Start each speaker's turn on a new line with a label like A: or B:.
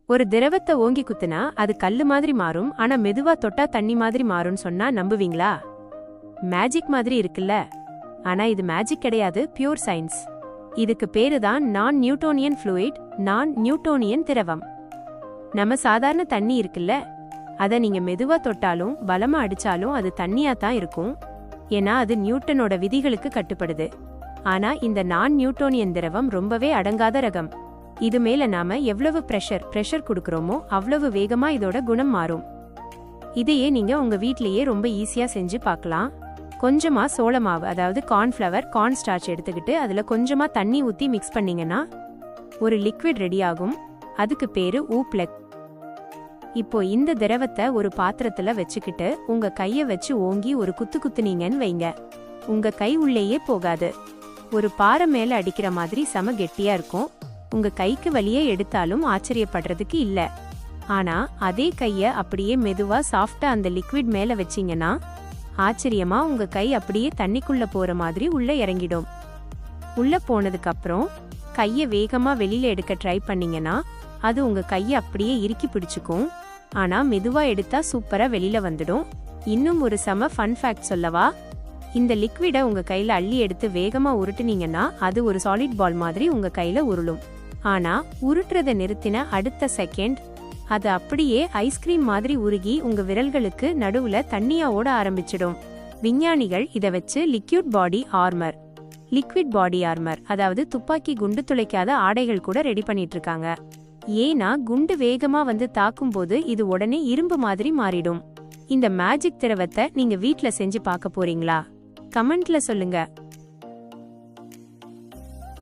A: ஒரு திரவத்தை ஓங்கி குத்துனா அது கல்லு மாதிரி மாறும், ஆனா மெதுவா தொட்டா தண்ணி மாதிரி மாறும்னு சொன்னா நம்புவீங்களா? மேஜிக் மாதிரி இருக்குல்ல? ஆனா இது மேஜிக் கிடையாது, பியூர் சயின்ஸ். இதுக்கு பேரு தான் நான் நியூட்டோனியன் ஃப்ளூயிட், நான் நியூட்டோனியன் திரவம். நம்ம சாதாரண தண்ணி இருக்குல்ல, அத நீங்க மெதுவா தொட்டாலும் பலமா அடிச்சாலும் அது தண்ணியா தான் இருக்கும். ஏன்னா அது நியூட்டனோட விதிகளுக்கு கட்டுப்படுது. ஆனா இந்த நான் நியூட்டோனியன் திரவம் ரொம்பவே அடங்காத ரகம். இது மேல நாம எவ்வளவு பிரஷர் கொடுக்கறோமோ அவ்வளவு வேகமா இதோட குணம் மாறும். இதையே நீங்க உங்க வீட்லயே ரொம்ப ஈஸியா செஞ்சு பார்க்கலாம். கொஞ்சமா சோள மாவு, அதாவது கார்ன்ஃப்ளவர், கார்ன் ஸ்டார்ச் எடுத்துக்கிட்டு அதுல கொஞ்சமா தண்ணி ஊத்தி மிக்ஸ் பண்ணீங்கன்னா ஒரு லிக்விட் ரெடி ஆகும். அதுக்கு பேரு ஊப்லெக். இப்போ இந்த திரவத்தை ஒரு பாத்திரத்துல வச்சுக்கிட்டு உங்க கைய வச்சு ஓங்கி ஒரு குத்து குத்துனீங்கன்னு வைங்க. உங்க கை உள்ளேயே போகாது. ஒரு பாறை மேல அடிக்கிற மாதிரி சம கெட்டியா இருக்கும். உங்க கைக்கு வலியே எடுத்தாலும் ஆச்சரியப்படுறதுக்கு இல்ல. ஆனா அதே கைய அப்படியே மெதுவா சாஃப்டா அந்த லிக்விட் மேல வச்சீங்கன்னா ஆச்சரியமா உங்க கை அப்படியே தண்ணிக்குள்ள போற மாதிரி உள்ள இறங்கிடும். உள்ள போனதுக்கு அப்புறம் கைய வேகமா வெளியில எடுக்க ட்ரை பண்ணீங்கன்னா அது உங்க கைய அப்படியே இறுக்கி பிடிச்சுக்கும். ஆனா மெதுவா எடுத்தா சூப்பரா வெளியில வந்துடும். இன்னும் ஒரு செம ஃபன் ஃபேக்ட் சொல்லவா? இந்த லிக்விட உங்க கையில அள்ளி எடுத்து வேகமா உருட்டுனீங்கன்னா அது ஒரு சாலிட் பால் மாதிரி உங்க கையில உருளும். ஆனா உருட்டுறத நிறுத்தின அடுத்த செகண்ட் அது அப்படியே ஐஸ்கிரீம் மாதிரி உருகி உங்க விரல்களுக்கு நடுவுல தண்ணியா ஓட ஆரம்பிச்சிடும். விஞ்ஞானிகள் இத வச்சு லிக்விட் பாடி ஆர்மர், அதாவது துப்பாக்கி குண்டு துளைக்காத ஆடைகள் கூட ரெடி பண்ணிட்டு இருக்காங்க. ஏன்னா குண்டு வேகமா வந்து தாக்கும் போது இது உடனே இரும்பு மாதிரி மாறிடும். இந்த மேஜிக் திரவத்தை நீங்க வீட்ல செஞ்சு பார்க்க போறீங்களா? கமெண்ட்ல சொல்லுங்க.